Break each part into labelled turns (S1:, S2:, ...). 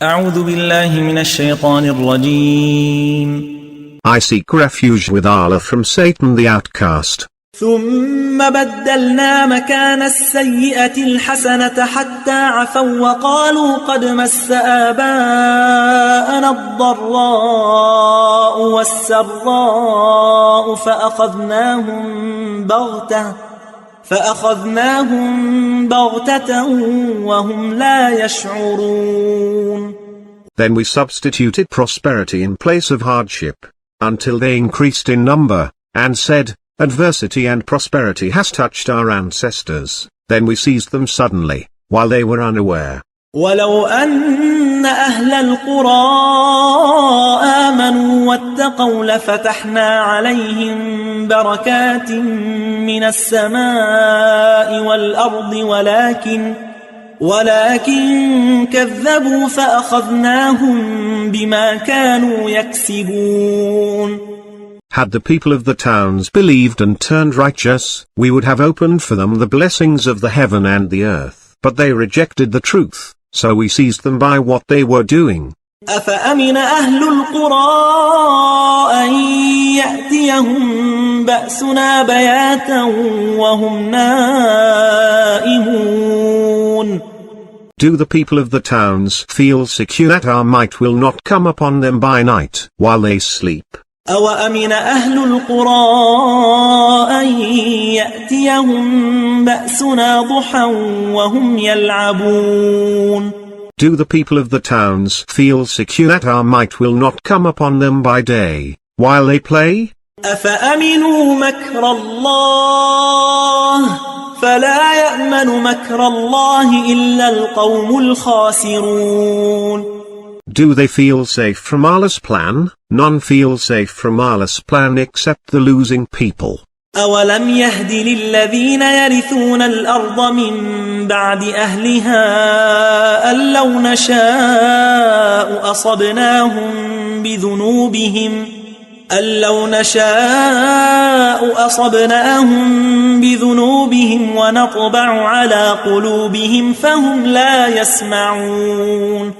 S1: أعوذ بالله من الشيطان الرجيم.
S2: I seek refuge with Allah from Satan the outcast.
S1: ثم بدلنا مكان السيئة الحسنة حتى عفوا وقالوا قد مس آباءنا الضراء والسراء فأخذناهم بغتة وهم لا يشعرون.
S2: Then we substituted prosperity in place of hardship, until they increased in number, and said, adversity and prosperity has touched our ancestors. Then we seized them suddenly, while they were unaware.
S1: ولو أن أهل القرى آمنوا واتقوا لفتحنا عليهم بركات من السماء والأرض ولكن كذبوا فأخذناهم بما كانوا يكسبون.
S2: Had the people of the towns believed and turned righteous, we would have opened for them the blessings of the heaven and the earth. But they rejected the truth, so we seized them by what they were doing.
S1: أفأمن أهل القرى أن يأتيهم بأسنا بياتا وهم نائمون.
S2: Do the people of the towns feel secure that our might will not come upon them by night, while they sleep?
S1: أوأمن أهل القرى أن يأتيهم بأسنا ضحى وهم يلعبون.
S2: Do the people of the towns feel secure that our might will not come upon them by day, while they play?
S1: أفأمنوا مكر الله فلا يأمن مكر الله إلا القوم الخاسرون.
S2: Do they feel safe from Allah's plan? None feel safe from Allah's plan except the losing people.
S1: أولم يهد للذين يرثون الأرض من بعد أهلها أن لو نشاء أصبناهم بذنوبهم ونطبع على قلوبهم فهم لا يسمعون.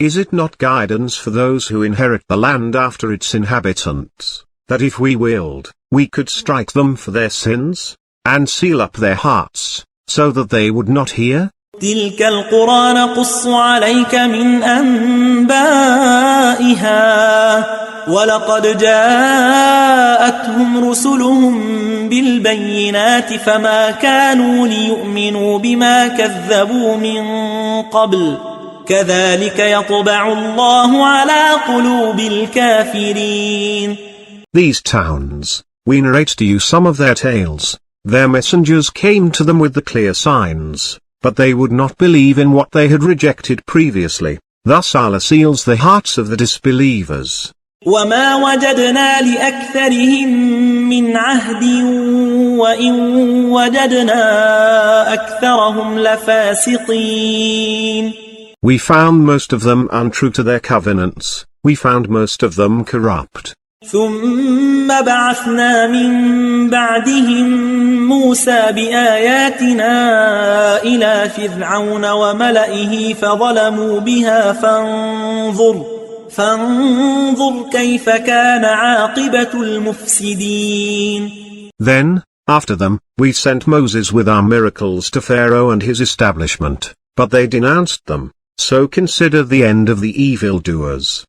S2: Is it not guidance for those who inherit the land after its inhabitants, that if we willed, we could strike them for their sins, and seal up their hearts, so that they would not hear?
S1: تلك القرى نقص عليك من أنبائها ولقد جاءتهم رسلهم بالبينات فما كانوا ليؤمنوا بما كذبوا من قبل كذلك يطبع الله على قلوب الكافرين.
S2: These towns, we narrate to you some of their tales. Their messengers came to them with the clear signs, but they would not believe in what they had rejected previously. Thus Allah seals the hearts of the disbelievers.
S1: وما وجدنا لأكثرهم من عهد وإن وجدنا أكثرهم لفاسقين.
S2: We found most of them untrue to their covenants, we found most of them corrupt.
S1: ثم بعثنا من بعدهم موسى بآياتنا إلى فرعون وملئه فظلموا بها فانظر كيف كان عاقبة المفسدين.
S2: Then, after them, we sent Moses with our miracles to Pharaoh and his establishment, but they denounced them, so consider the end of the evildoers.